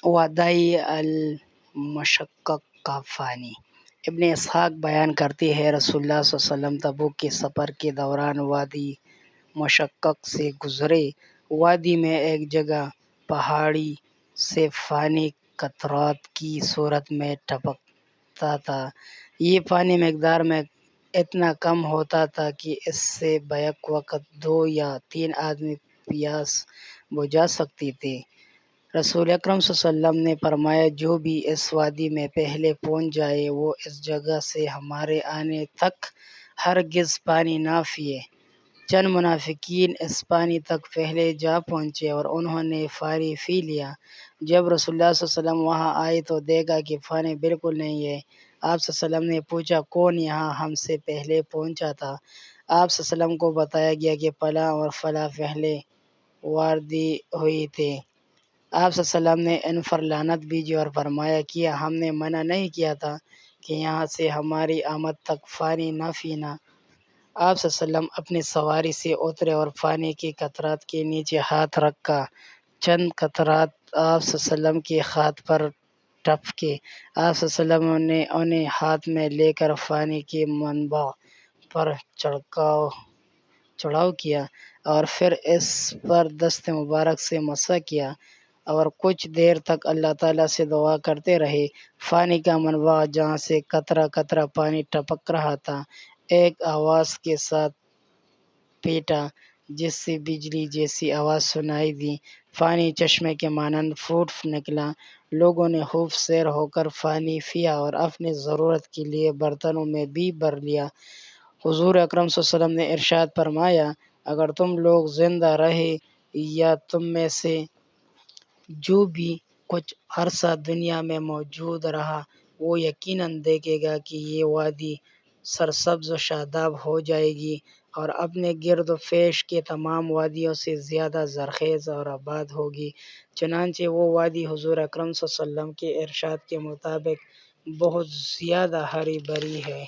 وادی المشقق کا فانی۔ ابن اسحاق بیان کرتے ہیں رسول اللہ صلی اللہ علیہ وسلم تبوک کے سفر کے دوران وادی مشقق سے گزرے۔ وادی میں ایک جگہ پہاڑی سے پانی قطرات کی صورت میں ٹپکتا تھا۔ یہ پانی مقدار میں اتنا کم ہوتا تھا کہ اس سے بیک وقت 2 یا 3 آدمی پیاس بجھا سکتے تھے۔ رسول اکرم صلی اللہ علیہ وسلم نے فرمایا جو بھی اس وادی میں پہلے پہنچ جائے وہ اس جگہ سے ہمارے آنے تک ہرگز پانی نہ پیے۔ چند منافقین اس پانی تک پہلے جا پہنچے اور انہوں نے پانی پی لیا۔ جب رسول اللہ صلی اللہ علیہ وسلم وہاں آئے تو دیکھا کہ پانی بالکل نہیں ہے۔ آپ صلی اللہ علیہ وسلم نے پوچھا کون یہاں ہم سے پہلے پہنچا تھا؟ آپ صلی اللہ علیہ وسلم کو بتایا گیا کہ فلاں اور فلاں پہلے واردی ہوئی تھے۔ آپ صلی اللہ علیہ وسلم نے ان پر لعنت بھیجی اور فرمایا کیا ہم نے منع نہیں کیا تھا کہ یہاں سے ہماری آمد تک پانی نہ پینا۔ آپ صلی اللہ علیہ وسلم اپنی سواری سے اترے اور پانی کے قطرات کے نیچے ہاتھ رکھا۔ چند قطرات آپ صلی اللہ علیہ وسلم کے ہاتھ پر ٹپکے۔ آپ صلی اللہ علیہ وسلم نے انہیں ہاتھ میں لے کر پانی کے منبع پر چڑھاؤ کیا اور پھر اس پر دست مبارک سے مسح کیا اور کچھ دیر تک اللہ تعالیٰ سے دعا کرتے رہے۔ پانی کا منبع جہاں سے قطرہ قطرہ پانی ٹپک رہا تھا ایک آواز کے ساتھ پھیٹا جس سے بجلی جیسی آواز سنائی دی۔ پانی چشمے کے مانند پھوٹ نکلا۔ لوگوں نے خوب سیر ہو کر پانی پیا اور اپنی ضرورت کے لیے برتنوں میں بھی بھر لیا۔ حضور اکرم صلی اللہ علیہ وسلم نے ارشاد فرمایا اگر تم لوگ زندہ رہے یا تم میں سے جو بھی کچھ عرصہ دنیا میں موجود رہا وہ یقیناً دیکھے گا کہ یہ وادی سرسبز و شاداب ہو جائے گی اور اپنے گرد و پیش کے تمام وادیوں سے زیادہ زرخیز اور آباد ہوگی۔ چنانچہ وہ وادی حضور اکرم صلی اللہ علیہ وسلم کے ارشاد کے مطابق بہت زیادہ ہری بھری ہے۔